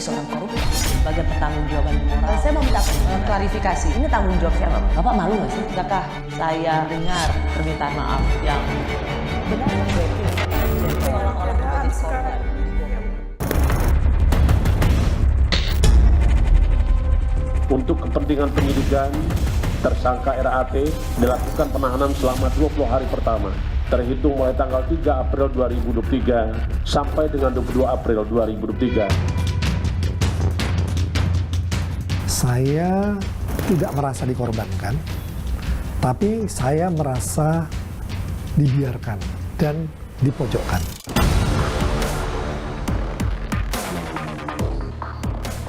seorang koruptor sebagai pertanggungjawaban moral. Saya mau minta klarifikasi. Ini tanggung jawab siapa? Bapak malu nggak sih? Apakah saya dengar permintaan maaf yang benar? Untuk kepentingan penyidikan, tersangka RAT dilakukan penahanan selama 20 hari pertama, terhitung mulai tanggal 3 April 2023 sampai dengan 22 April 2023. Saya tidak merasa dikorbankan, tapi saya merasa dibiarkan dan dipojokkan.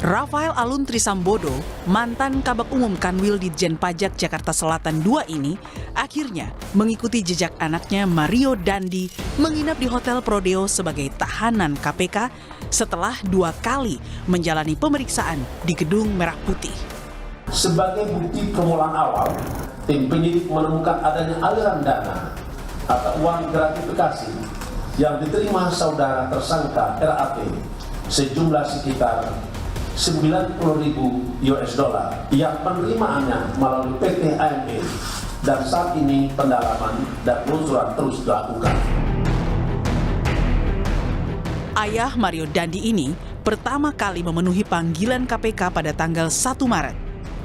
Rafael Alun Trisambodo, mantan Kabag Umum Kanwil Ditjen Pajak Jakarta Selatan II ini, akhirnya mengikuti jejak anaknya Mario Dandi menginap di Hotel Prodeo sebagai tahanan KPK setelah 2 kali menjalani pemeriksaan di Gedung Merah Putih. Sebagai bukti permulaan awal, tim penyidik menemukan adanya aliran dana atau uang gratifikasi yang diterima saudara tersangka RAT sejumlah sekitar 90.000 US dollar yang penerimaannya melalui PT AME, dan saat ini pendalaman dan penelusuran terus dilakukan. Ayah Mario Dandi ini pertama kali memenuhi panggilan KPK pada tanggal 1 Maret.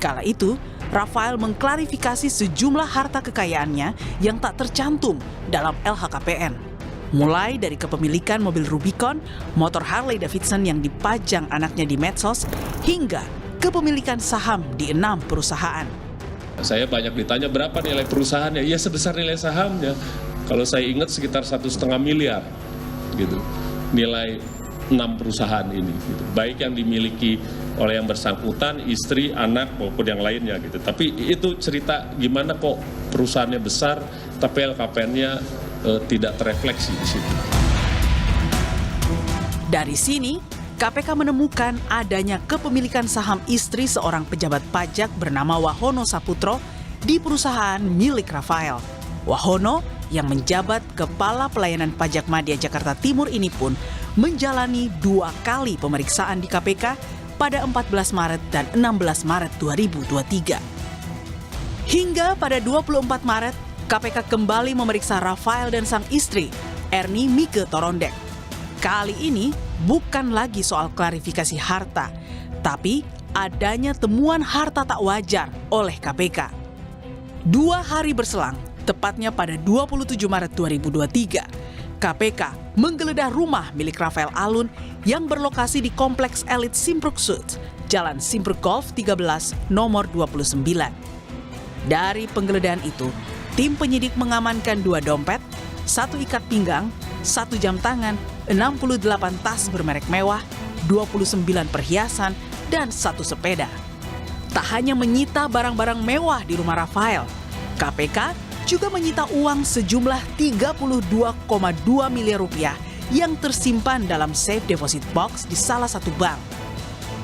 Kala itu, Rafael mengklarifikasi sejumlah harta kekayaannya yang tak tercantum dalam LHKPN. Mulai dari kepemilikan mobil Rubicon, motor Harley Davidson yang dipajang anaknya di medsos, hingga kepemilikan saham di 6 perusahaan. Saya banyak ditanya berapa nilai perusahaannya, ya sebesar nilai sahamnya. Kalau saya ingat sekitar 1,5 miliar, gitu. Nilai 6 perusahaan ini, gitu. Baik yang dimiliki oleh yang bersangkutan, istri, anak maupun yang lainnya, gitu. Tapi itu cerita gimana kok perusahaannya besar, tapi LKPN-nya tidak terefleksi di situ. Dari sini, KPK menemukan adanya kepemilikan saham istri seorang pejabat pajak bernama Wahono Saputro di perusahaan milik Rafael. Wahono yang menjabat Kepala Pelayanan Pajak Madya Jakarta Timur ini pun menjalani 2 kali pemeriksaan di KPK pada 14 Maret dan 16 Maret 2023. Hingga pada 24 Maret, KPK kembali memeriksa Rafael dan sang istri, Ernie Mike Torondek. Kali ini bukan lagi soal klarifikasi harta, tapi adanya temuan harta tak wajar oleh KPK. 2 hari berselang, tepatnya pada 27 Maret 2023, KPK menggeledah rumah milik Rafael Alun yang berlokasi di Kompleks Elit Simpruk Suites, Jalan Simpruk Golf 13, nomor 29. Dari penggeledahan itu, tim penyidik mengamankan 2 dompet, 1 ikat pinggang, 1 jam tangan, 68 tas bermerek mewah, 29 perhiasan, dan 1 sepeda. Tak hanya menyita barang-barang mewah di rumah Rafael, KPK juga menyita uang sejumlah 32,2 miliar rupiah yang tersimpan dalam safe deposit box di salah satu bank.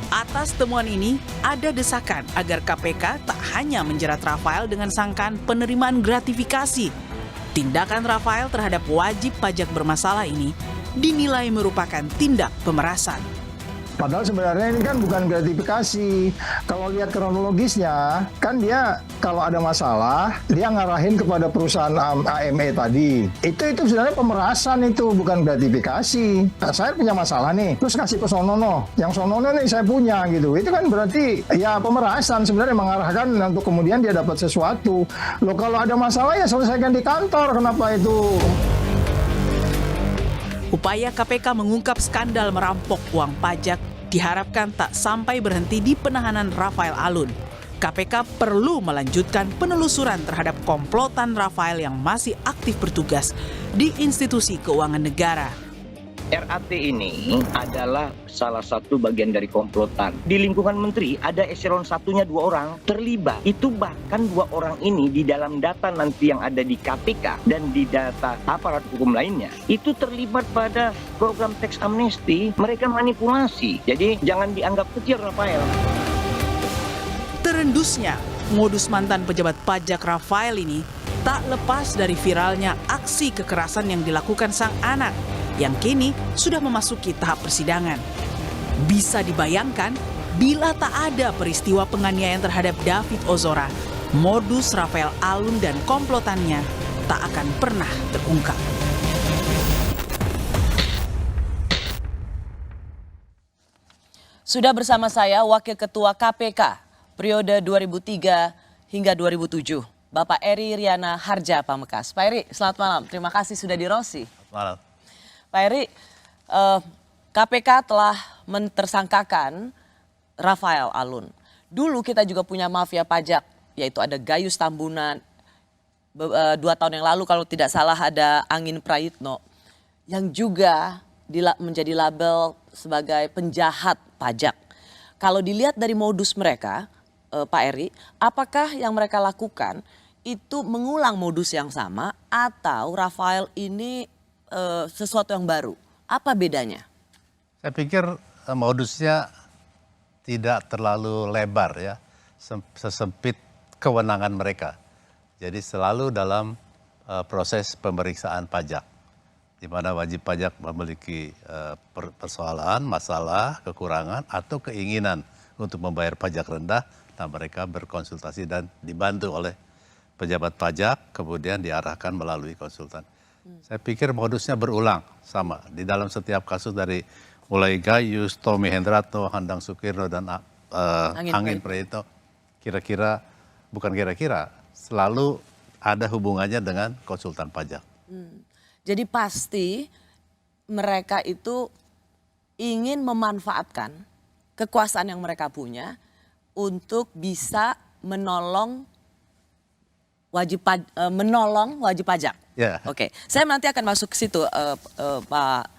Atas temuan ini, ada desakan agar KPK tak hanya menjerat Rafael dengan sangkaan penerimaan gratifikasi. Tindakan Rafael terhadap wajib pajak bermasalah ini dinilai merupakan tindak pemerasan. Padahal sebenarnya ini kan bukan gratifikasi. Kalau lihat kronologisnya, kan dia kalau ada masalah, dia ngarahin kepada perusahaan AME tadi. Itu sebenarnya pemerasan, itu bukan gratifikasi. Nah, saya punya masalah nih, terus kasih ke Sonono. Yang Sonono nih saya punya gitu. Itu kan berarti ya pemerasan, sebenarnya mengarahkan untuk kemudian dia dapat sesuatu. Loh, kalau ada masalah ya selesaikan di kantor, kenapa itu? Upaya KPK mengungkap skandal merampok uang pajak diharapkan tak sampai berhenti di penahanan Rafael Alun. KPK perlu melanjutkan penelusuran terhadap komplotan Rafael yang masih aktif bertugas di institusi keuangan negara. RAT ini adalah salah satu bagian dari komplotan. Di lingkungan menteri ada eselon 1-nya 2 orang terlibat. Itu bahkan 2 orang ini di dalam data nanti yang ada di KPK dan di data aparat hukum lainnya, itu terlibat pada program teks amnesti. Mereka manipulasi. Jadi jangan dianggap kecil Rafael. Terendusnya modus mantan pejabat pajak Rafael ini tak lepas dari viralnya aksi kekerasan yang dilakukan sang anak yang kini sudah memasuki tahap persidangan. Bisa dibayangkan bila tak ada peristiwa penganiayaan terhadap David Ozora, modus Rafael Alun dan komplotannya tak akan pernah terungkap. Sudah bersama saya Wakil Ketua KPK periode 2003 hingga 2007, Bapak Eri Riana Harja Pamekas. Pak Eri, selamat malam. Terima kasih sudah di Rosi. Malam. Pak Eri, KPK telah mentersangkakan Rafael Alun. Dulu kita juga punya mafia pajak, yaitu ada Gayus Tambunan. 2 tahun yang lalu kalau tidak salah ada Angin Prayitno, yang juga menjadi label sebagai penjahat pajak. Kalau dilihat dari modus mereka, Pak Eri, apakah yang mereka lakukan itu mengulang modus yang sama atau Rafael ini sesuatu yang baru? Apa bedanya? Saya pikir modusnya tidak terlalu lebar ya, sesempit kewenangan mereka. Jadi selalu dalam proses pemeriksaan pajak, di mana wajib pajak memiliki persoalan, masalah, kekurangan, atau keinginan untuk membayar pajak rendah. Nah, mereka berkonsultasi dan dibantu oleh pejabat pajak, kemudian diarahkan melalui konsultan. Saya pikir modusnya berulang, sama. Di dalam setiap kasus dari mulai Gayus, Tommy Hendrato, Handang Sukirno, dan Angin Prayitno, selalu ada hubungannya dengan konsultan pajak. Jadi pasti mereka itu ingin memanfaatkan kekuasaan yang mereka punya untuk bisa menolong wajib pajak. Ya. Oke, saya nanti akan masuk ke situ, Pak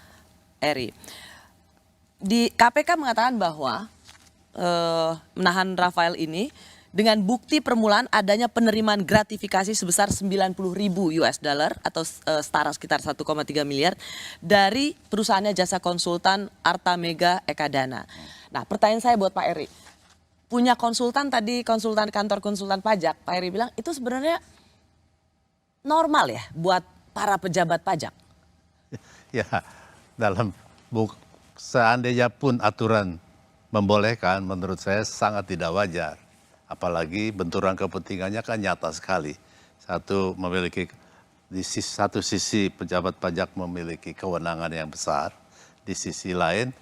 Eri. Di KPK mengatakan bahwa menahan Rafael ini dengan bukti permulaan adanya penerimaan gratifikasi sebesar 90.000 US dollar atau setara sekitar 1,3 miliar dari perusahaannya jasa konsultan Arta Mega Ekadana. Nah, pertanyaan saya buat Pak Eri, punya konsultan tadi, konsultan kantor konsultan pajak, Pak Eri bilang itu sebenarnya normal ya buat para pejabat pajak? Ya, seandainya pun aturan membolehkan, menurut saya sangat tidak wajar. Apalagi benturan kepentingannya kan nyata sekali. Di satu sisi pejabat pajak memiliki kewenangan yang besar, di sisi lain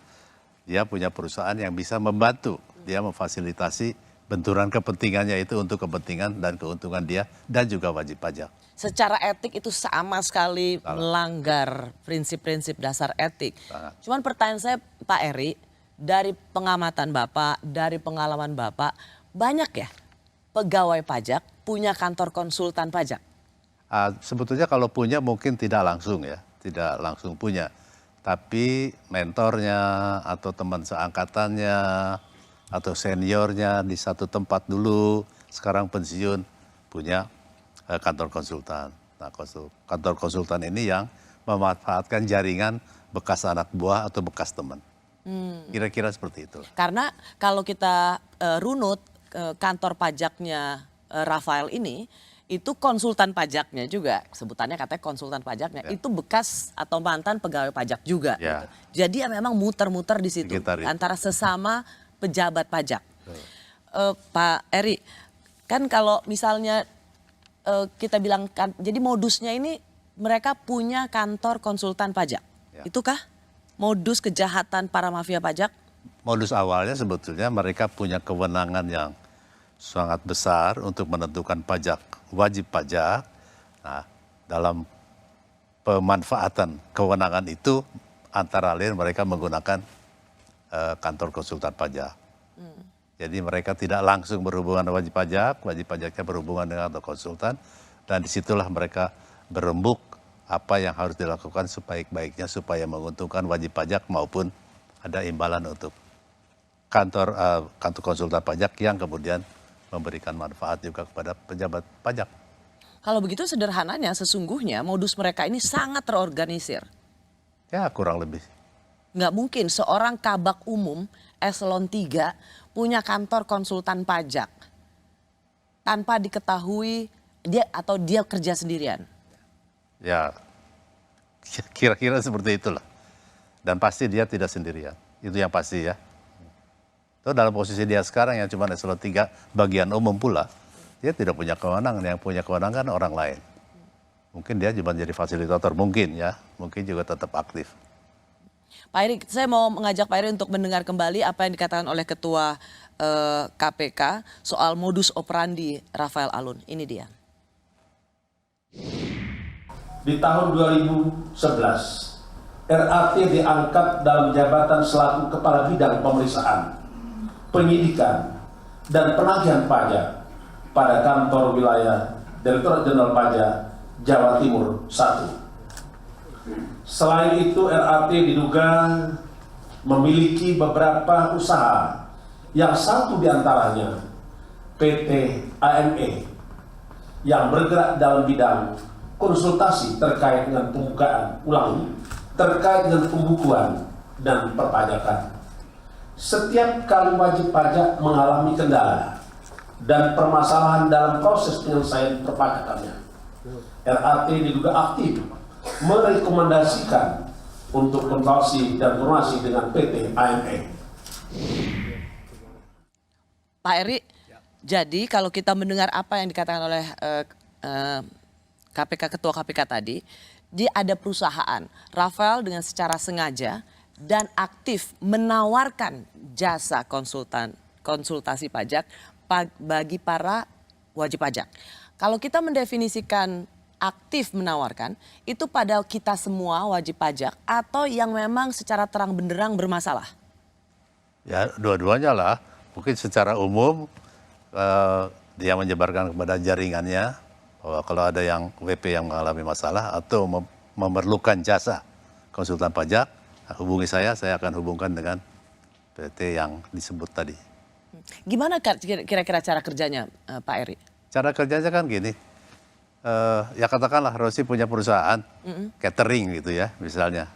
dia punya perusahaan yang bisa membantu, dia memfasilitasi benturan kepentingannya itu untuk kepentingan dan keuntungan dia dan juga wajib pajak. Secara etik itu sama sekali melanggar prinsip-prinsip dasar etik. Cuman pertanyaan saya Pak Eri, dari pengamatan Bapak, dari pengalaman Bapak, banyak ya pegawai pajak punya kantor konsultan pajak? Sebetulnya kalau punya mungkin tidak langsung ya, tidak langsung punya. Tapi mentornya atau teman seangkatannya atau seniornya di satu tempat dulu, sekarang pensiun, punya kantor konsultan. Nah, kantor konsultan ini yang memanfaatkan jaringan bekas anak buah atau bekas teman. Kira-kira seperti itu. Karena kalau kita runut kantor pajaknya Rafael ini, itu konsultan pajaknya juga, sebutannya katanya konsultan pajaknya, itu bekas atau mantan pegawai pajak juga. Ya. Gitu. Jadi ya memang muter-muter di situ antara sesama pejabat pajak. Pak Eri, kan kalau misalnya kita bilang, jadi modusnya ini mereka punya kantor konsultan pajak. Ya. Itukah modus kejahatan para mafia pajak? Modus awalnya sebetulnya mereka punya kewenangan yang sangat besar untuk menentukan pajak, wajib pajak. Nah, dalam pemanfaatan kewenangan itu antara lain mereka menggunakan kantor konsultan pajak. Jadi mereka tidak langsung berhubungan dengan wajib pajaknya berhubungan dengan kantor konsultan, dan disitulah mereka berembuk apa yang harus dilakukan sebaik-baiknya supaya menguntungkan wajib pajak maupun ada imbalan untuk kantor konsultan pajak yang kemudian memberikan manfaat juga kepada pejabat pajak. Kalau begitu sederhananya sesungguhnya modus mereka ini sangat terorganisir. Ya, kurang lebih. Nggak mungkin seorang kabak umum eselon 3 punya kantor konsultan pajak tanpa diketahui dia kerja sendirian. Ya, kira-kira seperti itulah. Dan pasti dia tidak sendirian. Itu yang pasti ya. Atau dalam posisi dia sekarang yang cuma eselon 3 bagian umum pula, dia tidak punya kewenangan, yang punya kewenangan orang lain. Mungkin dia cuma jadi fasilitator, mungkin ya, mungkin juga tetap aktif. Pak Eri, saya mau mengajak Pak Eri untuk mendengar kembali apa yang dikatakan oleh Ketua KPK soal modus operandi Rafael Alun. Ini dia. Di tahun 2011, RAT diangkat dalam jabatan selaku Kepala Bidang Pemeriksaan, Penyidikan, dan Penagihan Pajak pada kantor wilayah Direktorat Jenderal Pajak Jawa Timur 1. Selain itu, RAT diduga memiliki beberapa usaha, yang satu diantaranya PT AME yang bergerak dalam bidang konsultasi terkait dengan pembukaan ulang, terkait dengan pembukuan dan perpajakan. Setiap kali wajib pajak mengalami kendala dan permasalahan dalam proses penyelesaian perpajakannya, RAT diduga aktif merekomendasikan untuk konsultasi dan koordinasi dengan PT AME. Pak Eri, jadi kalau kita mendengar apa yang dikatakan oleh KPK, Ketua KPK tadi, dia ada perusahaan Rafael dengan secara sengaja dan aktif menawarkan jasa konsultasi pajak bagi para wajib pajak. Kalau kita mendefinisikan aktif menawarkan, itu pada kita semua wajib pajak atau yang memang secara terang benderang bermasalah? Ya dua-duanya lah, mungkin secara umum dia menyebarkan kepada jaringannya, bahwa kalau ada yang WP yang mengalami masalah atau memerlukan jasa konsultan pajak, hubungi saya akan hubungkan dengan PT yang disebut tadi. Gimana kira-kira cara kerjanya Pak Eri? Cara kerjanya kan gini, ya katakanlah Rosi punya perusahaan catering gitu ya misalnya.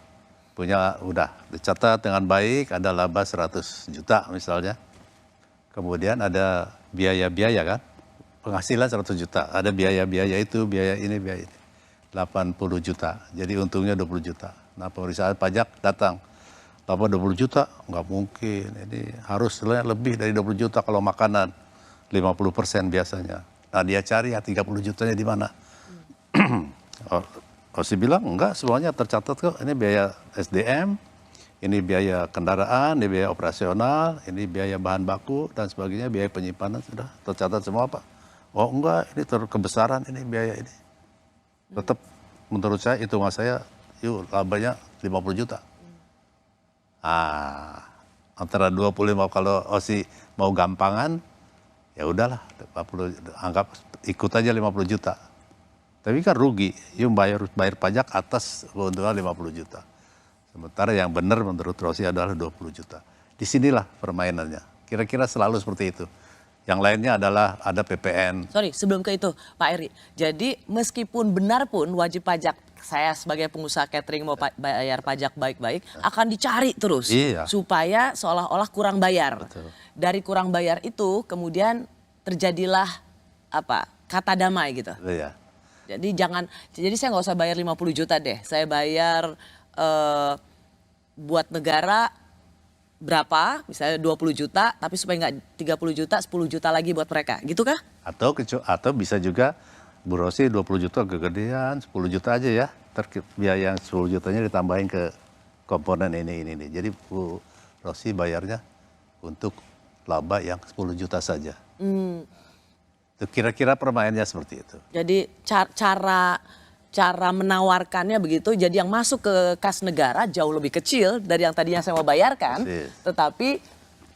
Udah dicatat dengan baik, ada laba 100 juta misalnya. Kemudian ada biaya-biaya kan, penghasilan 100 juta, ada biaya-biaya itu, biaya ini, 80 juta, jadi untungnya 20 juta. Nah pemeriksaan pajak datang, laba 20 juta, nggak mungkin, ini harus lebih dari 20 juta kalau makanan, 50% biasanya. Nah dia cari ya 30 jutanya di mana. Rosi bilang enggak, semuanya tercatat kok, ini biaya SDM, ini biaya kendaraan, ini biaya operasional, ini biaya bahan baku dan sebagainya, biaya penyimpanan sudah tercatat semua Pak. Oh enggak, ini kebesaran ini biaya ini. Tetap menurut saya, hitungan saya, yuk labanya 50 juta. Antara 25 kalau Osi mau gampangan, ya udahlah, 40, anggap ikut aja 50 juta. Tapi kan rugi, yuk bayar pajak atas keuntungan 50 juta. Sementara yang benar menurut Rosi adalah 20 juta. Disinilah permainannya. Kira-kira selalu seperti itu. Yang lainnya adalah ada PPN. Sorry, sebelum ke itu Pak Eri. Jadi meskipun benar pun wajib pajak, saya sebagai pengusaha catering mau bayar pajak baik-baik, akan dicari terus. Iya. Supaya seolah-olah kurang bayar. Betul. Dari kurang bayar itu kemudian terjadilah kata damai gitu. Iya. Jadi saya nggak usah bayar 50 juta deh. Saya bayar buat negara berapa, misalnya 20 juta, tapi supaya nggak 30 juta, 10 juta lagi buat mereka, gitu kah? Atau bisa juga Bu Rosi 20 juta kegedean, 10 juta aja ya. Biaya yang 10 jutanya ditambahin ke komponen ini. Jadi Bu Rosi bayarnya untuk laba yang 10 juta saja. Kira-kira permainannya seperti itu. Jadi cara menawarkannya begitu, jadi yang masuk ke kas negara jauh lebih kecil dari yang tadinya saya mau bayarkan, tetapi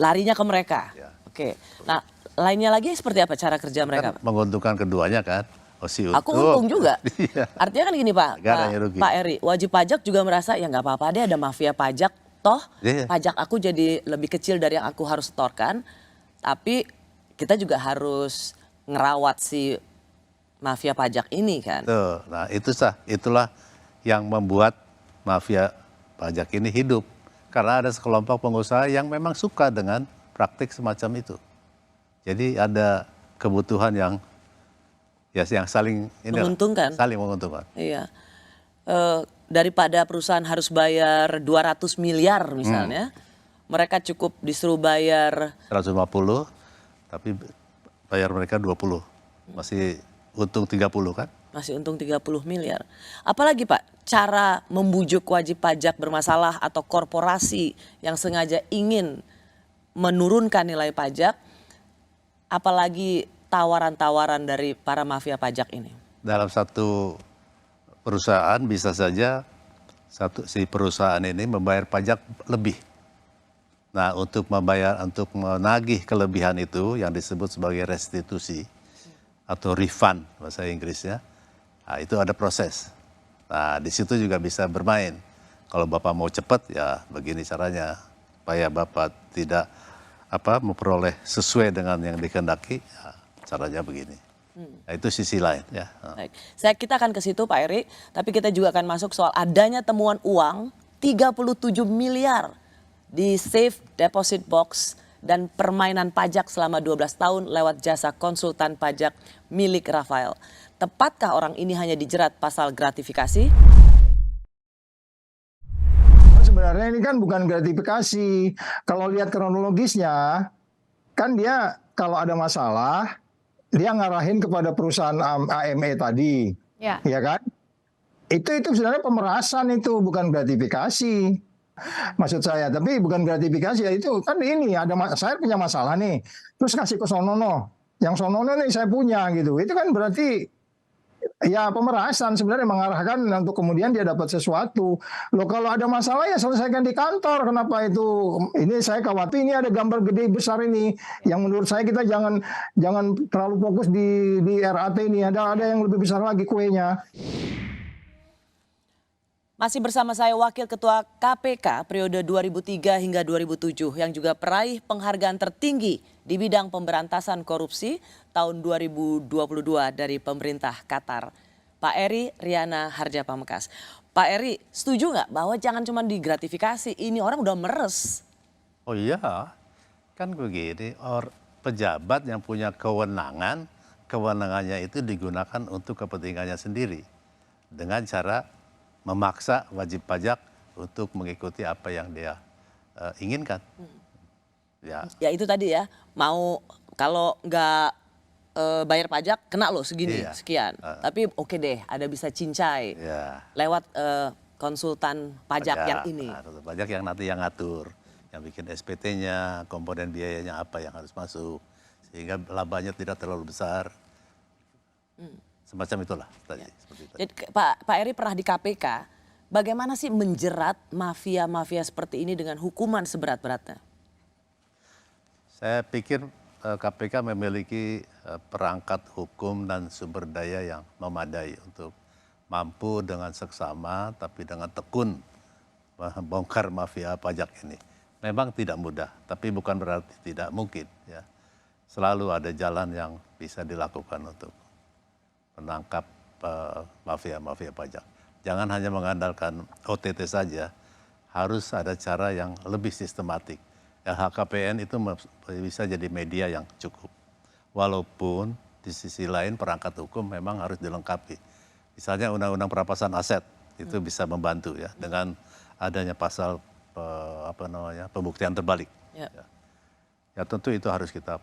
larinya ke mereka. Ya. Oke, nah lainnya lagi seperti apa cara kerja mereka? Kan menguntungkan keduanya kan. Osi Aku untung juga. Iya. Artinya kan gini Pak Eri, wajib pajak juga merasa ya nggak apa-apa deh ada mafia pajak, toh pajak aku jadi lebih kecil dari yang aku harus setorkan, tapi kita juga harus ngerawat si mafia pajak ini kan. Tuh, nah itulah yang membuat mafia pajak ini hidup. Karena ada sekelompok pengusaha yang memang suka dengan praktik semacam itu. Jadi ada kebutuhan yang saling menguntungkan. Saling menguntungkan. Iya. Daripada perusahaan harus bayar 200 miliar misalnya, mereka cukup disuruh bayar 150, tapi bayar mereka 20. Masih untung 30 kan? masih untung 30 miliar. Apalagi Pak, cara membujuk wajib pajak bermasalah atau korporasi yang sengaja ingin menurunkan nilai pajak, apalagi tawaran-tawaran dari para mafia pajak ini? Dalam satu perusahaan bisa saja si perusahaan ini membayar pajak lebih. Nah, untuk menagih kelebihan itu yang disebut sebagai restitusi atau refund bahasa Inggrisnya, nah, itu ada proses. Nah, di situ juga bisa bermain. Kalau Bapak mau cepat, ya begini caranya supaya Bapak tidak memperoleh sesuai dengan yang dikehendaki, ya, caranya begini. Nah, itu sisi lain ya. Baik, kita akan ke situ Pak Eri, tapi kita juga akan masuk soal adanya temuan uang 37 miliar di safe deposit box dan permainan pajak selama 12 tahun lewat jasa konsultan pajak milik Rafael. Tepatkah orang ini hanya dijerat pasal gratifikasi? Sebenarnya ini kan bukan gratifikasi. Kalau lihat kronologisnya, kan dia kalau ada masalah, dia ngarahin kepada perusahaan AME tadi, ya kan? Itu sebenarnya pemerasan, itu bukan gratifikasi. Maksud saya, tapi bukan gratifikasi ya, itu kan ini saya punya masalah nih, terus kasih ke Sonono, yang Sonono nih saya punya gitu, itu kan berarti ya pemerasan, sebenarnya mengarahkan untuk kemudian dia dapat sesuatu. Loh, kalau ada masalah ya selesaikan di kantor. Kenapa itu? Ini saya khawatir ini ada gambar gede besar ini, yang menurut saya kita jangan terlalu fokus di RAT ini. Ada yang lebih besar lagi kuenya. Masih bersama saya Wakil Ketua KPK periode 2003 hingga 2007 yang juga peraih penghargaan tertinggi di bidang pemberantasan korupsi tahun 2022 dari pemerintah Qatar, Pak Eri Riana Harjapamengkas. Pak Eri, setuju nggak bahwa jangan cuma digratifikasi, ini orang udah meres? Oh iya, kan begini, pejabat yang punya kewenangannya itu digunakan untuk kepentingannya sendiri dengan cara memaksa wajib pajak untuk mengikuti apa yang dia inginkan. Ya itu tadi ya, mau kalau nggak bayar pajak kena loh segini, sekian. Tapi oke deh, ada bisa cincai lewat konsultan pajak yang ini. Pajak yang nanti yang ngatur, yang bikin SPT-nya, komponen biayanya apa yang harus masuk, sehingga labanya tidak terlalu besar. Semacam itulah tadi. Seperti tadi. Jadi, Pak Eri pernah di KPK, bagaimana sih menjerat mafia-mafia seperti ini dengan hukuman seberat-beratnya? Saya pikir KPK memiliki perangkat hukum dan sumber daya yang memadai untuk mampu dengan seksama tapi dengan tekun membongkar mafia pajak ini. Memang tidak mudah, tapi bukan berarti tidak mungkin. Ya. Selalu ada jalan yang bisa dilakukan untuk menangkap mafia-mafia pajak. Jangan hanya mengandalkan OTT saja, harus ada cara yang lebih sistematik. LHKPN itu bisa jadi media yang cukup. Walaupun di sisi lain perangkat hukum memang harus dilengkapi. Misalnya Undang-Undang Perampasan Aset itu bisa membantu ya dengan adanya pasal pembuktian terbalik. Ya tentu itu harus kita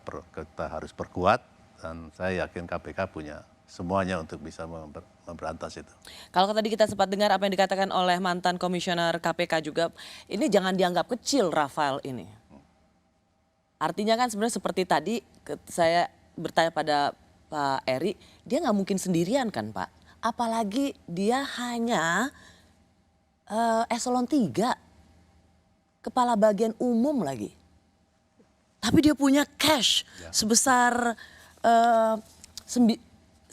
harus perkuat, dan saya yakin KPK punya semuanya untuk bisa memberantas itu. Kalau tadi kita sempat dengar apa yang dikatakan oleh mantan komisioner KPK juga, ini jangan dianggap kecil Rafael ini. Artinya kan sebenarnya seperti tadi saya bertanya pada Pak Eri, dia nggak mungkin sendirian kan Pak? Apalagi dia hanya eselon 3, kepala bagian umum lagi. Tapi dia punya cash sebesar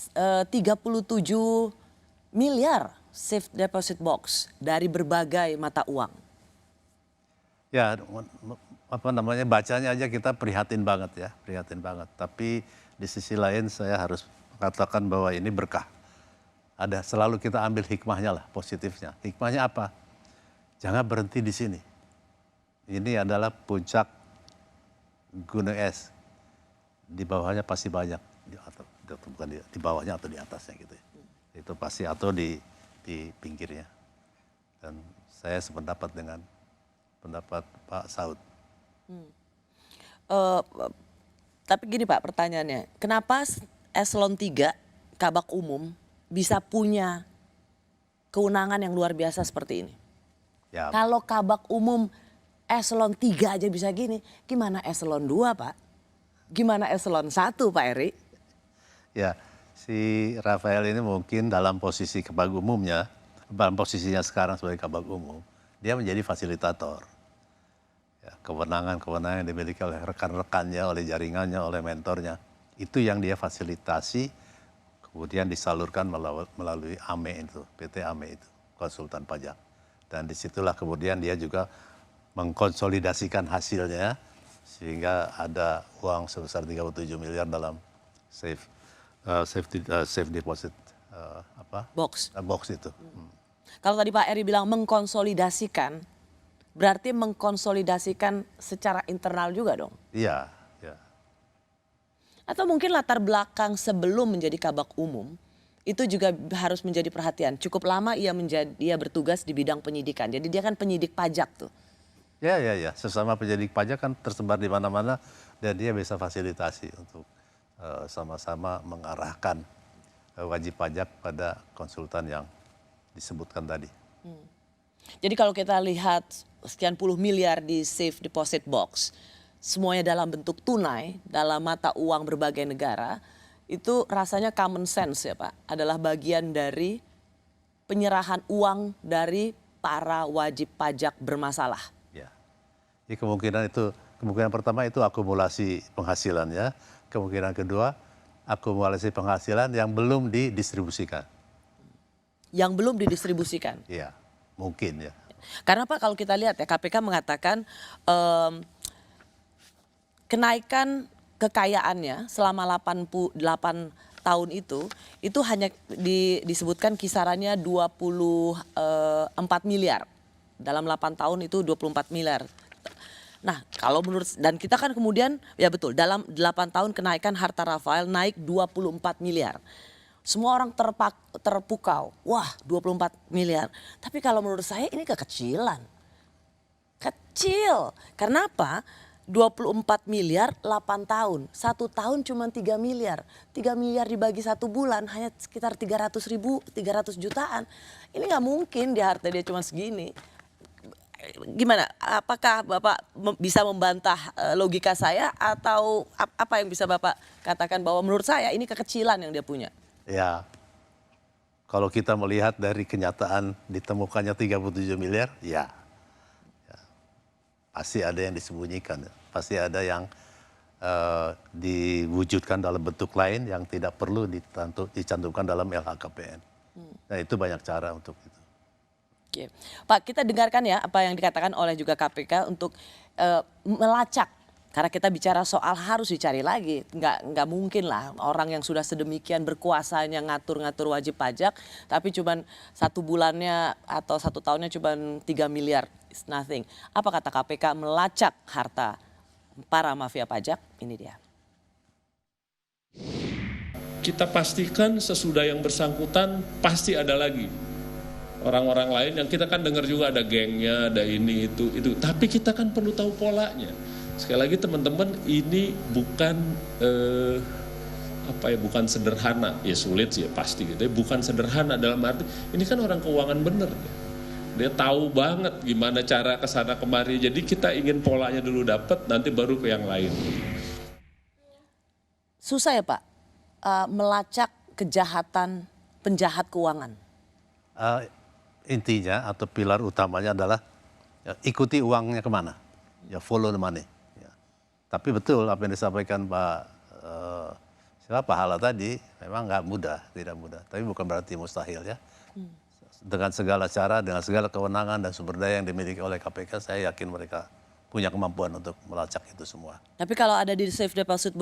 37 miliar safe deposit box dari berbagai mata uang. Ya, bacanya aja kita prihatin banget ya, prihatin banget. Tapi di sisi lain saya harus mengatakan bahwa ini berkah. Ada selalu kita ambil hikmahnya lah, positifnya. Hikmahnya apa? Jangan berhenti di sini. Ini adalah puncak gunung es. Di bawahnya pasti banyak. Bukan di bawahnya atau di atasnya gitu ya. Itu pasti atau di pinggirnya. Dan saya sependapat dengan pendapat Pak Saud Eh, tapi gini Pak pertanyaannya, kenapa eselon 3 Kabak Umum bisa punya kewenangan yang luar biasa seperti ini? Ya, Kalau Kabak Umum eselon 3 aja bisa gini, gimana eselon 2 Pak? Gimana eselon 1 Pak Eri? ya, si Rafael ini mungkin dalam posisi Kabak Umumnya, dalam posisinya sekarang sebagai Kabak Umum, dia menjadi fasilitator. Ya, kewenangan-kewenangan yang dimiliki oleh rekan-rekannya, oleh jaringannya, oleh mentornya, itu yang dia fasilitasi, kemudian disalurkan melalui AME itu, PT AME itu, konsultan pajak. Dan disitulah kemudian dia juga mengkonsolidasikan hasilnya, sehingga ada uang sebesar 37 miliar dalam safe deposit box itu. Kalau tadi Pak Eri bilang mengkonsolidasikan, berarti mengkonsolidasikan secara internal juga dong? Iya, ya. Atau mungkin latar belakang sebelum menjadi Kabak Umum itu juga harus menjadi perhatian. Cukup lama dia bertugas di bidang penyidikan. Jadi dia kan penyidik pajak tuh. Ya. Sesama penyidik pajak kan tersebar di mana-mana dan dia bisa fasilitasi untuk sama-sama mengarahkan wajib pajak pada konsultan yang disebutkan tadi. Jadi kalau kita lihat sekian puluh miliar di safe deposit box, semuanya dalam bentuk tunai, dalam mata uang berbagai negara, itu rasanya common sense ya Pak, adalah bagian dari penyerahan uang dari para wajib pajak bermasalah. Ya. Jadi kemungkinan pertama itu akumulasi penghasilan ya. Kemungkinan kedua akumulasi penghasilan yang belum didistribusikan. Yang belum didistribusikan. Iya, mungkin ya. Karena Pak kalau kita lihat ya KPK mengatakan kenaikan kekayaannya selama 88 tahun itu hanya disebutkan kisarannya 24 miliar. Dalam 8 tahun itu 24 miliar. Nah kalau menurut, dan kita kan kemudian, ya betul, dalam 8 tahun kenaikan harta Rafael naik 24 miliar. Semua orang terpukau, wah 24 miliar. Tapi kalau menurut saya ini kekecilan. Kecil, karena apa? 24 miliar 8 tahun, 1 tahun cuma 3 miliar. 3 miliar dibagi 1 bulan hanya sekitar 300 jutaan. Ini nggak mungkin harta dia cuma segini. Gimana, apakah Bapak bisa membantah logika saya atau apa yang bisa Bapak katakan bahwa menurut saya ini kekecilan yang dia punya? Ya, kalau kita melihat dari kenyataan ditemukannya 37 miliar, ya. Pasti ada yang disembunyikan, pasti ada yang diwujudkan dalam bentuk lain yang tidak perlu dicantumkan dalam LHKPN. Nah itu banyak cara untuk itu. Oke. Pak, kita dengarkan ya apa yang dikatakan oleh juga KPK untuk melacak. Karena kita bicara soal harus dicari lagi, nggak mungkin lah orang yang sudah sedemikian berkuasanya ngatur-ngatur wajib pajak, tapi cuman 1 bulannya atau 1 tahunnya cuman 3 miliar, it's nothing. Apa kata KPK melacak harta para mafia pajak? Ini dia. Kita pastikan sesudah yang bersangkutan pasti ada lagi orang-orang lain yang kita kan dengar juga ada gengnya, ada ini itu. Tapi kita kan perlu tahu polanya. Sekali lagi teman-teman, ini bukan bukan sederhana, ya sulit sih ya pasti gitu. Bukan sederhana dalam arti ini kan orang keuangan bener. Dia tahu banget gimana cara kesana kemari. Jadi kita ingin polanya dulu dapat, nanti baru ke yang lain. Susah ya Pak melacak kejahatan penjahat keuangan. Intinya atau pilar utamanya adalah ikuti uangnya kemana, ya follow the money. Tapi betul apa yang disampaikan Pak Hala tadi memang nggak mudah, tidak mudah. Tapi bukan berarti mustahil ya. Dengan segala cara, dengan segala kewenangan dan sumber daya yang dimiliki oleh KPK, saya yakin mereka punya kemampuan untuk melacak itu semua. Tapi kalau ada di safe deposit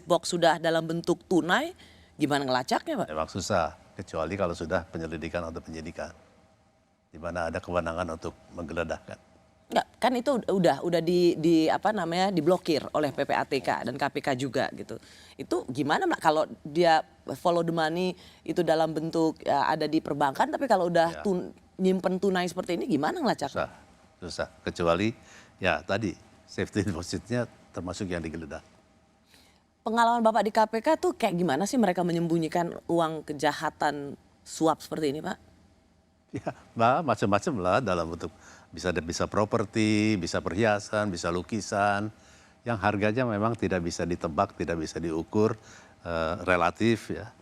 box sudah dalam bentuk tunai, gimana ngelacaknya Pak? Memang susah, kecuali kalau sudah penyelidikan atau penyidikan, di mana ada kewenangan untuk menggeledah. Enggak, kan itu udah diblokir oleh PPATK dan KPK juga gitu. Itu gimana kalau dia follow the money itu dalam bentuk ada di perbankan, tapi kalau udah nyimpen tunai seperti ini gimana ngelacaknya? Susah. Kecuali ya tadi safety depositnya termasuk yang digeledah. Pengalaman Bapak di KPK tuh kayak gimana sih mereka menyembunyikan uang kejahatan suap seperti ini, Pak? Ya, macam-macam lah dalam bentuk bisa properti, bisa perhiasan, bisa lukisan, yang harganya memang tidak bisa ditebak, tidak bisa diukur, relatif ya.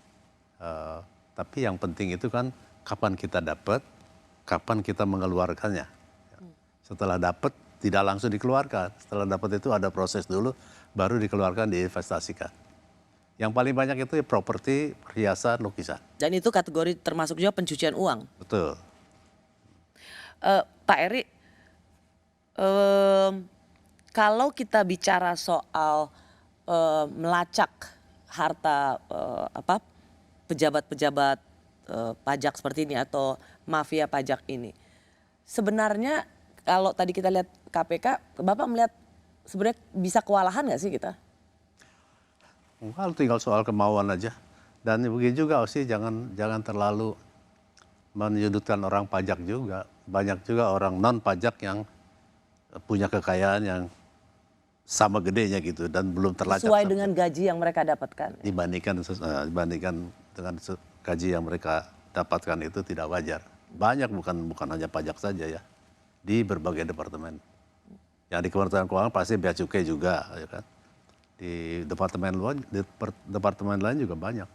Tapi yang penting itu kan kapan kita dapat, kapan kita mengeluarkannya. Setelah dapat tidak langsung dikeluarkan, setelah dapat itu ada proses dulu, baru dikeluarkan diinvestasikan. Yang paling banyak itu properti, perhiasan, lukisan. Dan itu kategori termasuk juga pencucian uang. Betul. Pak Eri, kalau kita bicara soal melacak harta pejabat-pejabat pajak seperti ini atau mafia pajak ini, sebenarnya kalau tadi kita lihat KPK, Bapak melihat sebenarnya bisa kewalahan nggak sih kita? Kalau tinggal soal kemauan aja. Dan begitu juga sih jangan terlalu menyudutkan orang pajak juga. Banyak juga orang non pajak yang punya kekayaan yang sama gedenya gitu dan belum terlacak. Sesuai dengan gaji yang mereka dapatkan. Dibandingkan dengan gaji yang mereka dapatkan itu tidak wajar. Banyak bukan hanya pajak saja ya. Di berbagai departemen. Yang di Kementerian Keuangan pasti bea cukai juga ya kan. Di departemen lain juga banyak.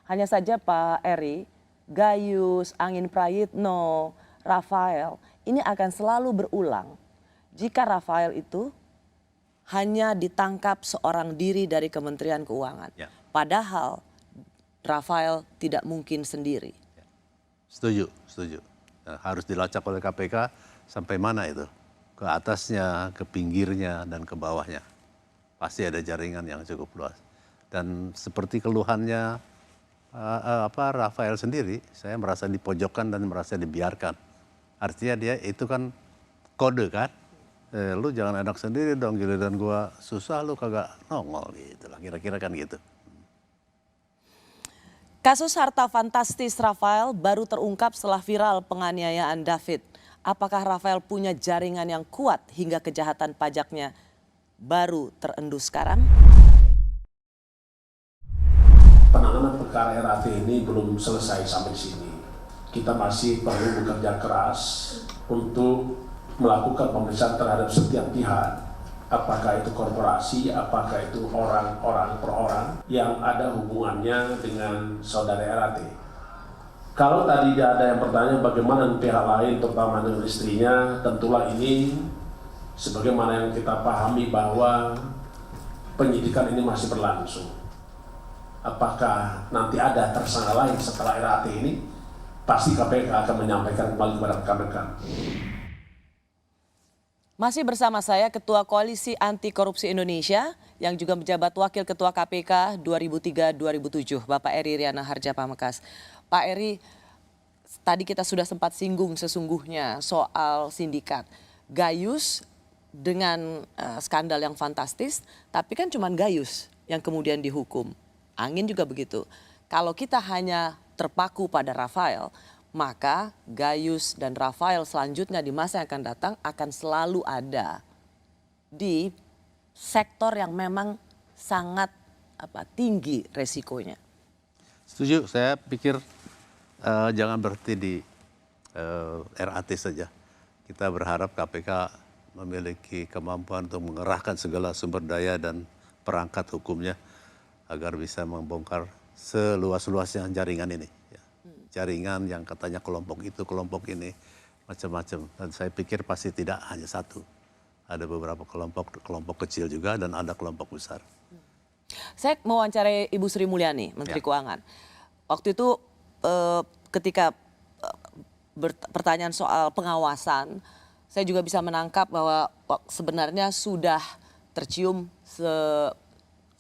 Hanya saja Pak Eri, Gayus, Angin Prayitno, Rafael, ini akan selalu berulang. Jika Rafael itu hanya ditangkap seorang diri dari Kementerian Keuangan. Ya. Padahal Rafael tidak mungkin sendiri. Setuju. Nah, harus dilacak oleh KPK sampai mana itu? Ke atasnya, ke pinggirnya, dan ke bawahnya. Pasti ada jaringan yang cukup luas. Dan seperti keluhannya Rafael sendiri, saya merasa dipojokkan dan merasa dibiarkan. Artinya dia itu kan kode kan, lu jangan enak sendiri dong, giliran gua susah lu kagak nongol gitu lah, kira-kira kan gitu. Kasus harta fantastis Rafael baru terungkap setelah viral penganiayaan David. Apakah Rafael punya jaringan yang kuat hingga kejahatan pajaknya baru terendus sekarang? Penanganan perkara RAT ini belum selesai sampai sini. Kita masih perlu bekerja keras untuk melakukan pemeriksaan terhadap setiap pihak, apakah itu korporasi, apakah itu orang-orang per orang yang ada hubungannya dengan saudara RAT. Kalau tadi ada yang bertanya bagaimana pihak lain, terutama dengan istrinya, tentulah ini sebagaimana yang kita pahami bahwa penyidikan ini masih berlangsung. Apakah nanti ada tersangka lain setelah RAT ini? Pasti KPK akan menyampaikan kembali kepada KPK. Masih bersama saya Ketua Koalisi Anti Korupsi Indonesia yang juga menjabat Wakil Ketua KPK 2003-2007, Bapak Eri Riana Harjapamekasan. Pak Eri, tadi kita sudah sempat singgung sesungguhnya soal sindikat. Gayus dengan skandal yang fantastis, tapi kan cuma Gayus yang kemudian dihukum. Angin juga begitu. Kalau kita hanya terpaku pada Rafael, maka Gayus dan Rafael selanjutnya di masa yang akan datang akan selalu ada di sektor yang memang sangat tinggi resikonya. Setuju, saya pikir jangan berhenti di RAT saja. Kita berharap KPK memiliki kemampuan untuk mengerahkan segala sumber daya dan perangkat hukumnya agar bisa membongkar seluas-luasnya jaringan ini. Jaringan yang katanya kelompok itu, kelompok ini, macam-macam. Dan saya pikir pasti tidak hanya satu. Ada beberapa kelompok kecil juga dan ada kelompok besar. Saya mewawancarai Ibu Sri Mulyani, Menteri Keuangan. Waktu itu ketika pertanyaan soal pengawasan, saya juga bisa menangkap bahwa sebenarnya sudah tercium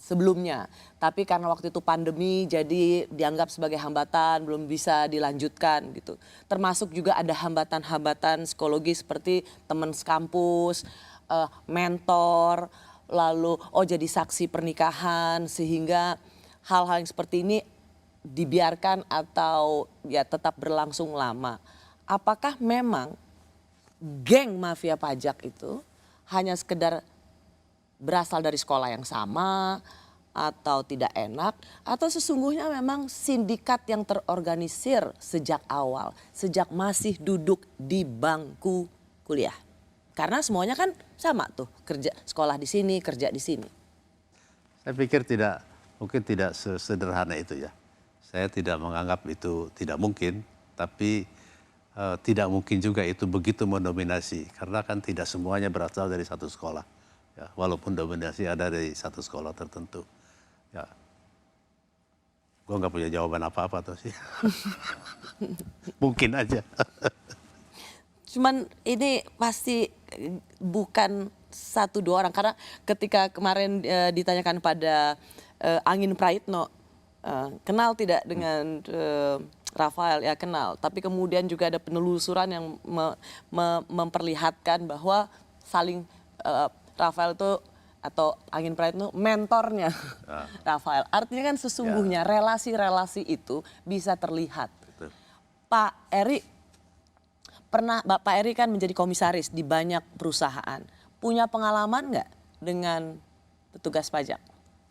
sebelumnya. Tapi karena waktu itu pandemi jadi dianggap sebagai hambatan, belum bisa dilanjutkan gitu. Termasuk juga ada hambatan-hambatan psikologi seperti teman sekampus, mentor, lalu jadi saksi pernikahan, sehingga hal-hal yang seperti ini dibiarkan atau ya tetap berlangsung lama. Apakah memang geng mafia pajak itu hanya sekedar berasal dari sekolah yang sama atau tidak enak, atau sesungguhnya memang sindikat yang terorganisir sejak awal, sejak masih duduk di bangku kuliah. Karena semuanya kan sama tuh, kerja sekolah di sini, kerja di sini. Saya pikir mungkin tidak sesederhana itu ya. Saya tidak menganggap itu tidak mungkin, tapi tidak mungkin juga itu begitu mendominasi. Karena kan tidak semuanya berasal dari satu sekolah. Ya, walaupun dominasi ada dari satu sekolah tertentu. Ya, gue nggak punya jawaban apa-apa tuh sih. Mungkin aja. Cuman ini pasti bukan 1-2 orang, karena ketika kemarin ditanyakan pada Angin Praitno, kenal tidak dengan Rafael? Ya kenal, tapi kemudian juga ada penelusuran yang memperlihatkan bahwa saling Rafael itu atau Angin Praitno mentornya Rafael. Artinya kan sesungguhnya relasi-relasi itu bisa terlihat. Betul. Pak Eri Pak Eri kan menjadi komisaris di banyak perusahaan. Punya pengalaman nggak dengan petugas pajak?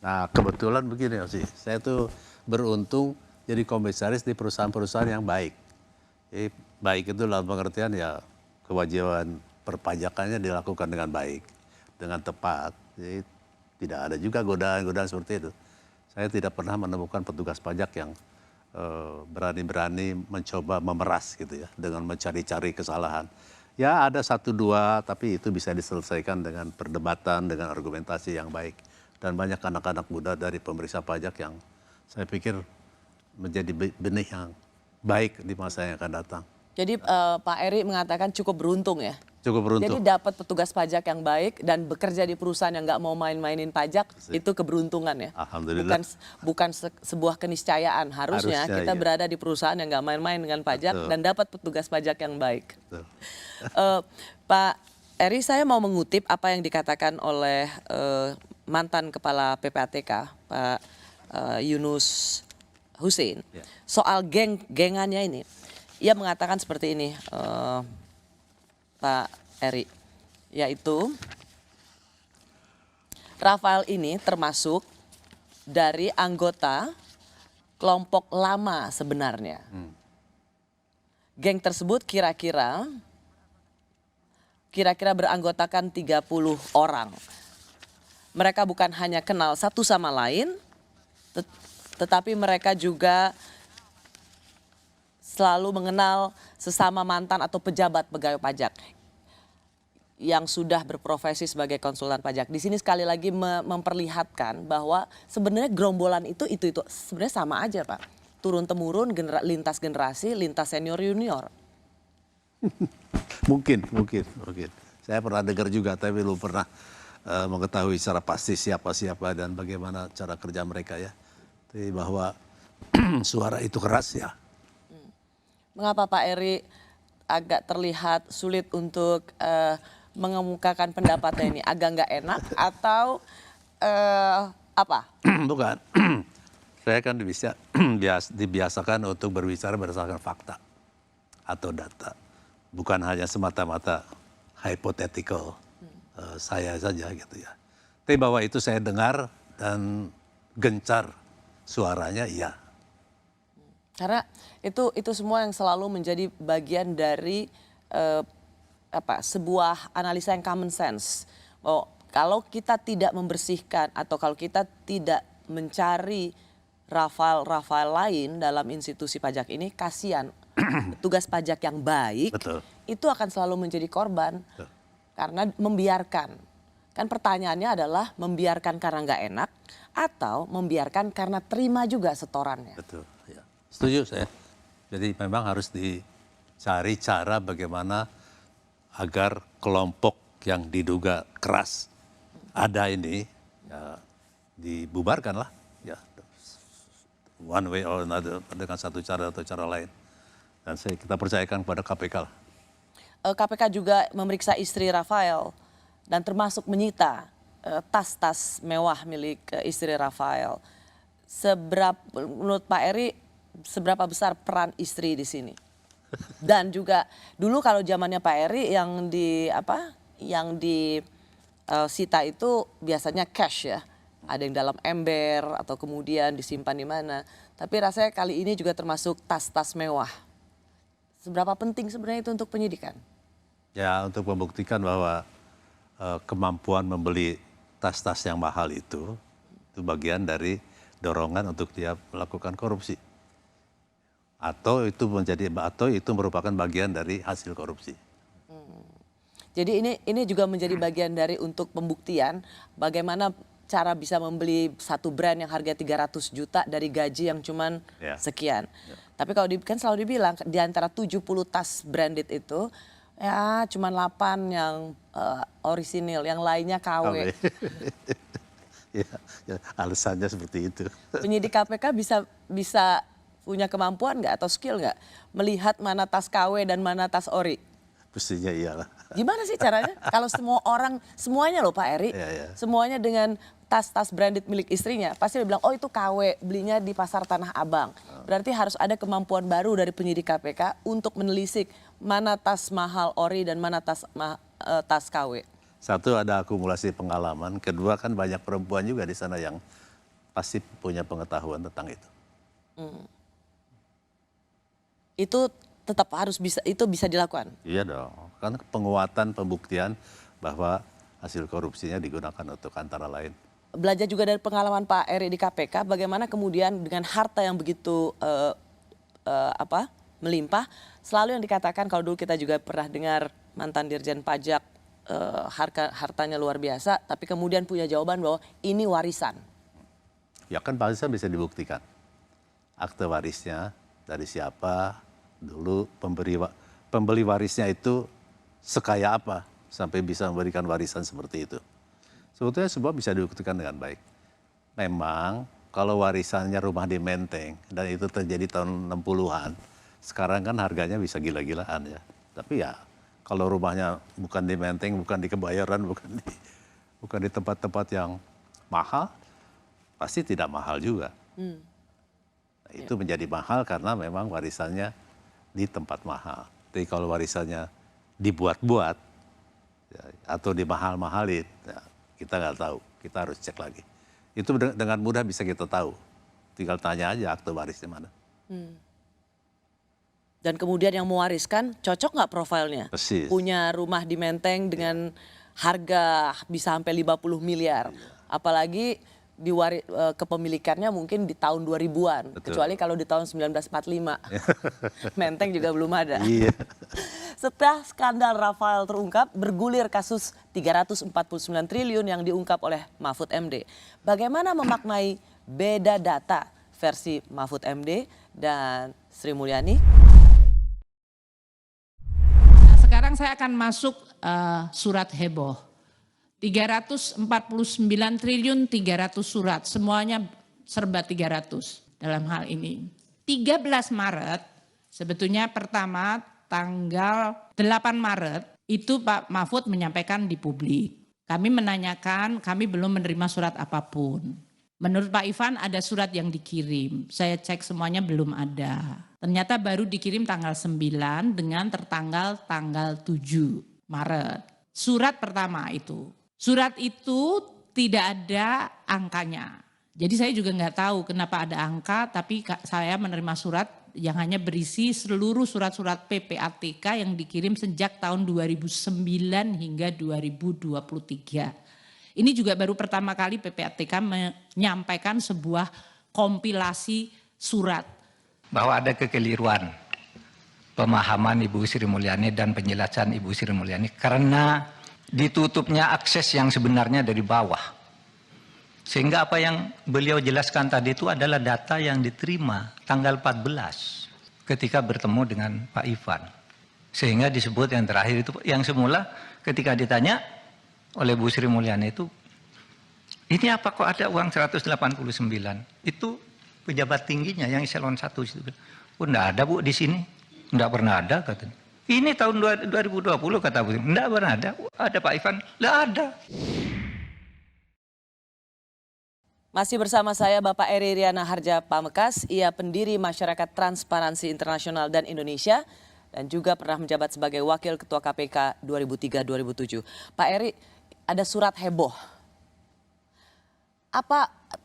Nah kebetulan begini sih, saya tuh beruntung jadi komisaris di perusahaan-perusahaan yang baik. Jadi baik itu dalam pengertian ya kewajiban perpajakannya dilakukan dengan baik, dengan tepat. Jadi tidak ada juga godaan-godaan seperti itu. Saya tidak pernah menemukan petugas pajak yang berani-berani mencoba memeras gitu ya, dengan mencari-cari kesalahan. Ya ada 1-2, tapi itu bisa diselesaikan dengan perdebatan, dengan argumentasi yang baik. Dan banyak anak-anak muda dari pemeriksa pajak yang saya pikir menjadi benih yang baik di masa yang akan datang. Jadi Pak Eri mengatakan cukup beruntung ya? Cukup beruntung. Jadi dapat petugas pajak yang baik dan bekerja di perusahaan yang nggak mau main-mainin pajak, itu keberuntungan ya? Alhamdulillah. Bukan sebuah keniscayaan. Harusnya kita iya. berada di perusahaan yang nggak main-main dengan pajak. Betul. Dan dapat petugas pajak yang baik. Betul. Pak Eri, saya mau mengutip apa yang dikatakan oleh mantan Kepala PPATK, Pak Yunus Hussein, soal gengannya ini. Ia mengatakan seperti ini, Pak Eri, yaitu Rafael ini termasuk dari anggota kelompok lama sebenarnya. Geng tersebut kira-kira beranggotakan 30 orang. Mereka bukan hanya kenal satu sama lain, tetapi mereka juga selalu mengenal sesama mantan atau pejabat pegawai pajak yang sudah berprofesi sebagai konsultan pajak. Di sini sekali lagi memperlihatkan bahwa sebenarnya gerombolan itu sebenarnya sama aja Pak. Turun temurun, lintas generasi, lintas senior junior. Mungkin. Saya pernah dengar juga, tapi belum pernah mengetahui secara pasti siapa dan bagaimana cara kerja mereka ya. Tapi bahwa suara itu keras ya. Mengapa Pak Eri agak terlihat sulit untuk mengemukakan pendapatnya ini? Agak nggak enak atau apa? Bukan. Saya kan dibiasakan untuk berbicara berdasarkan fakta atau data. Bukan hanya semata-mata hypothetical saya saja gitu ya. Tapi bahwa itu saya dengar dan gencar suaranya iya. Karena itu semua yang selalu menjadi bagian dari sebuah analisa yang common sense. Bahwa kalau kita tidak membersihkan atau kalau kita tidak mencari Rafael lain dalam institusi pajak ini, kasihan tugas pajak yang baik. Betul. Itu akan selalu menjadi korban. Betul. Karena membiarkan. Kan pertanyaannya adalah membiarkan karena nggak enak atau membiarkan karena terima juga setorannya. Betul. Ya. Setuju saya. Jadi memang harus dicari cara bagaimana agar kelompok yang diduga keras ada ini ya, dibubarkan lah. Ya, one way or another dengan satu cara atau cara lain. Dan kita percayakan kepada KPK lah. KPK juga memeriksa istri Rafael dan termasuk menyita tas-tas mewah milik istri Rafael. Menurut Pak Eri, seberapa besar peran istri di sini? Dan juga dulu kalau zamannya Pak Eri yang sita itu biasanya cash ya. Ada yang dalam ember atau kemudian disimpan di mana. Tapi rasanya kali ini juga termasuk tas-tas mewah. Seberapa penting sebenarnya itu untuk penyidikan? Ya, untuk membuktikan bahwa kemampuan membeli tas-tas yang mahal itu bagian dari dorongan untuk dia melakukan korupsi. Atau itu merupakan bagian dari hasil korupsi. Jadi ini juga menjadi bagian dari untuk pembuktian bagaimana cara bisa membeli satu brand yang harga 300 juta dari gaji yang cuman sekian. Tapi kalau kan selalu dibilang di antara 70 tas branded itu ya cuman 8 yang orisinil, yang lainnya KW. Ya, alasannya seperti itu. Penyidik KPK bisa punya kemampuan nggak atau skill nggak melihat mana tas KW dan mana tas ori? Pastinya iyalah. Gimana sih caranya? Kalau semua orang, semuanya loh Pak Eri, semuanya dengan tas-tas branded milik istrinya, pasti dia bilang, oh itu KW, belinya di pasar Tanah Abang. Berarti harus ada kemampuan baru dari penyidik KPK untuk menelisik mana tas mahal ori dan mana tas KW. Satu, ada akumulasi pengalaman. Kedua, kan banyak perempuan juga di sana yang pasti punya pengetahuan tentang itu. Itu tetap harus bisa dilakukan? Iya dong, kan penguatan pembuktian bahwa hasil korupsinya digunakan untuk antara lain. Belajar juga dari pengalaman Pak Eri di KPK, bagaimana kemudian dengan harta yang begitu melimpah, selalu yang dikatakan kalau dulu kita juga pernah dengar mantan Dirjen Pajak, hartanya luar biasa, tapi kemudian punya jawaban bahwa ini warisan. Ya kan warisan bisa dibuktikan. Akte warisnya dari siapa, dulu pembeli warisnya itu sekaya apa sampai bisa memberikan warisan seperti itu. Sebetulnya semua bisa dibuktikan dengan baik. Memang kalau warisannya rumah di Menteng dan itu terjadi tahun 60-an, sekarang kan harganya bisa gila-gilaan ya. Tapi ya kalau rumahnya bukan di Menteng, bukan di Kebayoran, bukan di tempat-tempat yang mahal, pasti tidak mahal juga. Nah, itu menjadi mahal karena memang warisannya di tempat mahal. Tapi kalau warisannya dibuat-buat ya, atau dimahal-mahalin, ya, kita nggak tahu. Kita harus cek lagi. Itu dengan mudah bisa kita tahu. Tinggal tanya aja akte warisnya mana. Dan kemudian yang mewariskan cocok nggak profilnya? Persis. Punya rumah di Menteng dengan harga bisa sampai 50 miliar. Apalagi kepemilikannya mungkin di tahun 2000-an. Betul. Kecuali kalau di tahun 1945. Menteng juga belum ada. Iya. Setelah skandal Rafael terungkap, bergulir kasus 349 triliun yang diungkap oleh Mahfud MD. Bagaimana memaknai beda data versi Mahfud MD dan Sri Mulyani? Nah, sekarang saya akan masuk surat heboh. 349 triliun 300 surat, semuanya serba 300 dalam hal ini. 13 Maret, sebetulnya pertama tanggal 8 Maret itu Pak Mahfud menyampaikan di publik. Kami menanyakan, kami belum menerima surat apapun. Menurut Pak Ivan ada surat yang dikirim, saya cek semuanya belum ada. Ternyata baru dikirim tanggal 9 dengan tertanggal tanggal 7 Maret. Surat pertama itu. Surat itu tidak ada angkanya. Jadi saya juga nggak tahu kenapa ada angka, tapi saya menerima surat yang hanya berisi seluruh surat-surat PPATK yang dikirim sejak tahun 2009 hingga 2023. Ini juga baru pertama kali PPATK menyampaikan sebuah kompilasi surat. Bahwa ada kekeliruan pemahaman Ibu Sri Mulyani dan penjelasan Ibu Sri Mulyani karena ditutupnya akses yang sebenarnya dari bawah. Sehingga apa yang beliau jelaskan tadi itu adalah data yang diterima tanggal 14 ketika bertemu dengan Pak Ivan. Sehingga disebut yang terakhir itu, yang semula ketika ditanya oleh Bu Sri Mulyani itu, ini apa kok ada uang 189? Itu pejabat tingginya yang eselon 1 itu. Oh enggak ada Bu di sini, enggak pernah ada katanya. Ini tahun 2020 kata Bu, enggak pernah ada. Ada Pak Ivan, enggak ada. Masih bersama saya Bapak Eri Riana Harja Pamekas, ia pendiri Masyarakat Transparansi Internasional dan Indonesia dan juga pernah menjabat sebagai Wakil Ketua KPK 2003-2007. Pak Eri, ada surat heboh.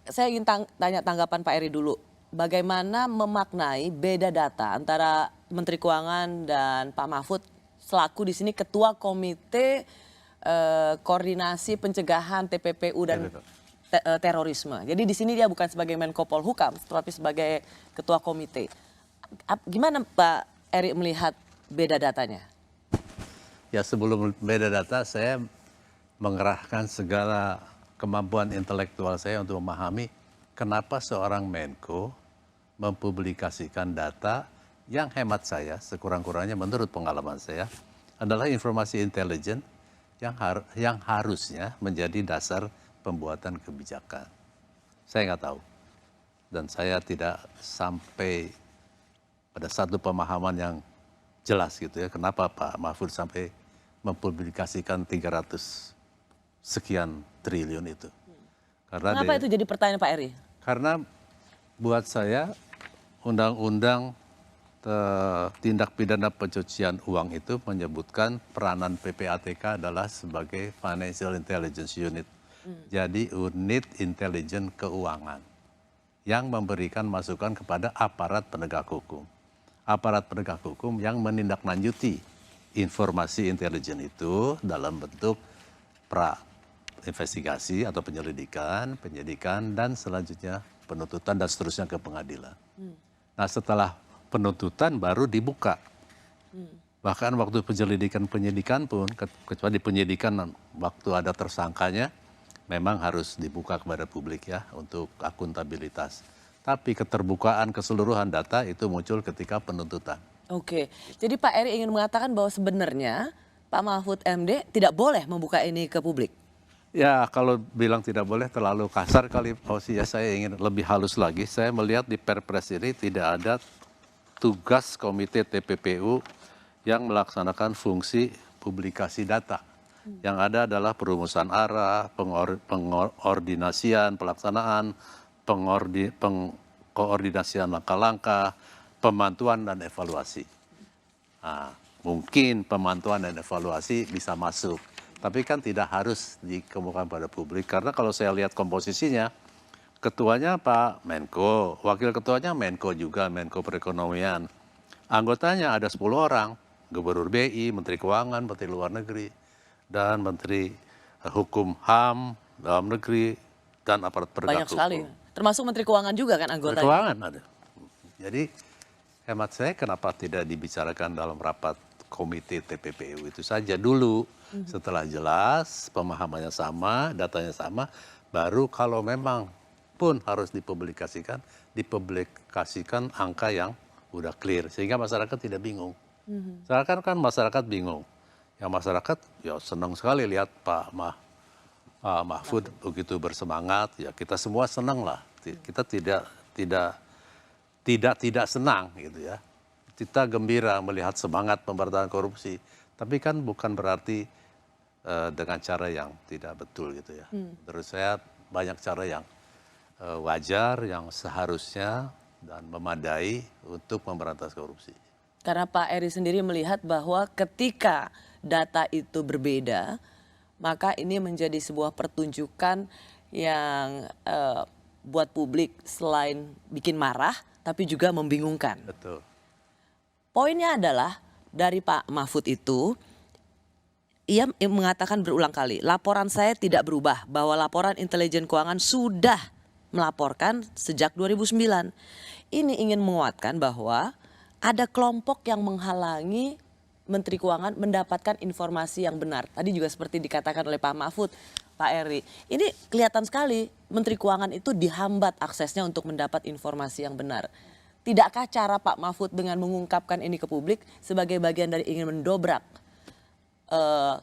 Saya ingin tanya tanggapan Pak Eri dulu. Bagaimana memaknai beda data antara Menteri Keuangan dan Pak Mahfud selaku di sini Ketua Komite Koordinasi Pencegahan TPPU dan Terorisme. Jadi di sini dia bukan sebagai Menko Polhukam, tapi sebagai Ketua Komite. Gimana Pak Eri melihat beda datanya? Ya sebelum beda data saya mengerahkan segala kemampuan intelektual saya untuk memahami kenapa seorang Menko mempublikasikan data yang hemat saya, sekurang-kurangnya menurut pengalaman saya, adalah informasi intelijen yang harusnya menjadi dasar pembuatan kebijakan. Saya nggak tahu. Dan saya tidak sampai pada satu pemahaman yang jelas gitu ya, kenapa Pak Mahfud sampai mempublikasikan 300 sekian triliun itu. Kenapa itu jadi pertanyaan Pak Eri? Karena buat saya undang-undang tindak pidana pencucian uang itu menyebutkan peranan PPATK adalah sebagai Financial Intelligence Unit. Jadi unit intelijen keuangan yang memberikan masukan kepada aparat penegak hukum. Aparat penegak hukum yang menindaklanjuti informasi intelijen itu dalam bentuk investigasi atau penyelidikan, penyidikan, dan selanjutnya penuntutan dan seterusnya ke pengadilan. Nah setelah penuntutan baru dibuka. Bahkan waktu penyidikan pun, kecuali penyidikan waktu ada tersangkanya, memang harus dibuka kepada publik ya untuk akuntabilitas. Tapi keterbukaan keseluruhan data itu muncul ketika penuntutan. Oke, jadi Pak Eri ingin mengatakan bahwa sebenarnya Pak Mahfud MD tidak boleh membuka ini ke publik. Ya kalau bilang tidak boleh terlalu kasar kali, ya saya ingin lebih halus lagi. Saya melihat di Perpres ini tidak ada tugas Komite TPPU yang melaksanakan fungsi publikasi data. Yang ada adalah perumusan arah, pengordinasian, pelaksanaan, pengkoordinasian langkah-langkah, pemantauan dan evaluasi. Nah, mungkin pemantauan dan evaluasi bisa masuk. Tapi kan tidak harus dikemukakan pada publik. Karena kalau saya lihat komposisinya, ketuanya Pak Menko, wakil ketuanya Menko juga, Menko Perekonomian. Anggotanya ada 10 orang, Gubernur BI, Menteri Keuangan, Menteri Luar Negeri, dan Menteri Hukum HAM, Dalam Negeri, dan aparat penegak hukum. Banyak sekali, termasuk Menteri Keuangan juga kan anggotanya. Menteri Keuangan ada. Jadi hemat saya kenapa tidak dibicarakan dalam rapat Komite TPPU itu saja dulu. Setelah jelas, pemahamannya sama, datanya sama, baru kalau memang pun harus dipublikasikan angka yang udah clear. Sehingga masyarakat tidak bingung. Sekarang kan masyarakat bingung. Yang masyarakat ya senang sekali lihat Pak Mahfud begitu bersemangat. Ya kita semua senang lah. Kita tidak senang gitu ya. Kita gembira melihat semangat pemberantasan korupsi. Tapi kan bukan berarti dengan cara yang tidak betul gitu ya. Menurut saya banyak cara yang wajar, yang seharusnya dan memadai untuk memberantas korupsi. Karena Pak Eri sendiri melihat bahwa ketika data itu berbeda, maka ini menjadi sebuah pertunjukan yang buat publik selain bikin marah, tapi juga membingungkan. Betul. Poinnya adalah dari Pak Mahfud itu, ia mengatakan berulang kali, laporan saya tidak berubah, bahwa laporan intelijen keuangan sudah melaporkan sejak 2009. Ini ingin menguatkan bahwa ada kelompok yang menghalangi Menteri Keuangan mendapatkan informasi yang benar. Tadi juga seperti dikatakan oleh Pak Mahfud, Pak Eri. Ini kelihatan sekali Menteri Keuangan itu dihambat aksesnya untuk mendapat informasi yang benar. Tidakkah cara Pak Mahfud dengan mengungkapkan ini ke publik sebagai bagian dari ingin mendobrak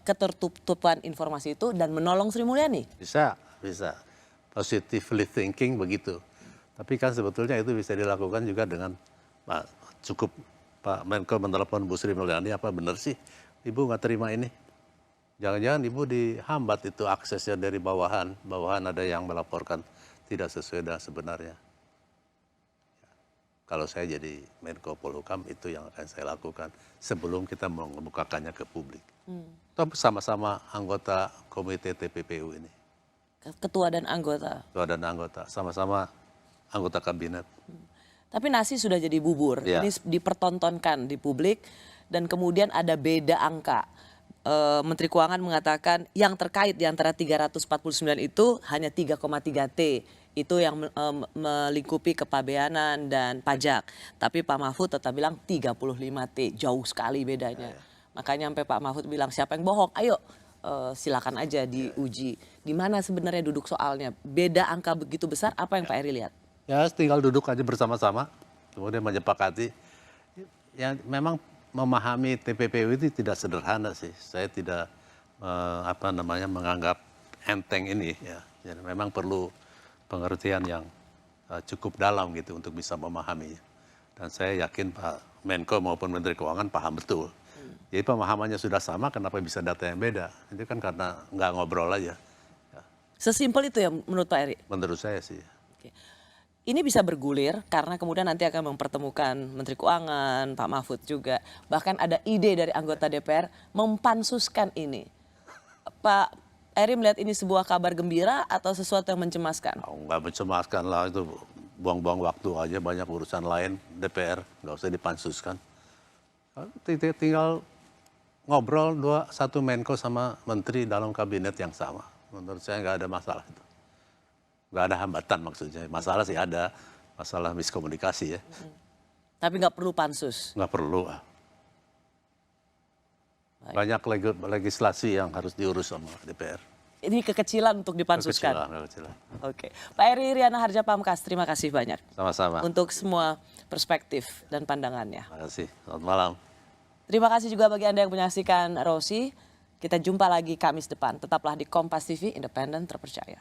ketertutupan informasi itu dan menolong Sri Mulyani? Bisa. Positively thinking begitu. Tapi kan sebetulnya itu bisa dilakukan juga dengan cukup Pak Menko menelepon Bu Sri Mulyani, apa benar sih Ibu nggak terima ini? Jangan-jangan Ibu dihambat itu aksesnya dari bawahan ada yang melaporkan tidak sesuai dengan sebenarnya. kalau saya jadi Menko Polhukam itu yang akan saya lakukan sebelum kita mengemukakannya ke publik. Toh sama-sama anggota komite TPPU ini. Ketua dan anggota. Ketua dan anggota, sama-sama anggota kabinet. Tapi nasi sudah jadi bubur. Ya. Ini dipertontonkan di publik dan kemudian ada beda angka. Menteri Keuangan mengatakan yang terkait di antara 349 itu hanya 3,3 T. Itu yang melingkupi kepabeanan dan pajak. Tapi Pak Mahfud tetap bilang 35 T. Jauh sekali bedanya. Makanya sampai Pak Mahfud bilang siapa yang bohong? Ayo silakan aja diuji. Di mana sebenarnya duduk soalnya? Beda angka begitu besar, apa yang Pak Eri lihat? Ya tinggal duduk aja bersama-sama, kemudian menyepakati. Ya memang memahami TPPU itu tidak sederhana sih. Saya tidak menganggap enteng ini ya. Jadi memang perlu pengertian yang cukup dalam gitu untuk bisa memahaminya. Dan saya yakin Pak Menko maupun Menteri Keuangan paham betul. Jadi pemahamannya sudah sama, kenapa bisa data yang beda? Itu kan karena nggak ngobrol aja. Ya. Sesimpel itu ya menurut Pak Eri? Menurut saya sih. Oke. Ini bisa bergulir karena kemudian nanti akan mempertemukan Menteri Keuangan, Pak Mahfud juga. Bahkan ada ide dari anggota DPR mempansuskan ini. Pak Eri melihat ini sebuah kabar gembira atau sesuatu yang mencemaskan? Oh, nggak mencemaskan lah, itu buang-buang waktu aja, banyak urusan lain DPR, nggak usah dipansuskan. Tinggal ngobrol satu Menko sama Menteri dalam kabinet yang sama. Menurut saya nggak ada masalah itu. Nggak ada hambatan maksudnya. Masalah sih ada, masalah miskomunikasi ya. Tapi nggak perlu pansus? Nggak perlu. Banyak legislasi yang harus diurus sama DPR. Ini kekecilan untuk dipansuskan? Kekecilan. Oke. Pak Eri Riana Harja Pamkas, terima kasih banyak. Sama-sama. Untuk semua perspektif dan pandangannya. Terima kasih. Selamat malam. Terima kasih juga bagi Anda yang menyaksikan Rosi. Kita jumpa lagi Kamis depan. Tetaplah di Kompas TV, independen terpercaya.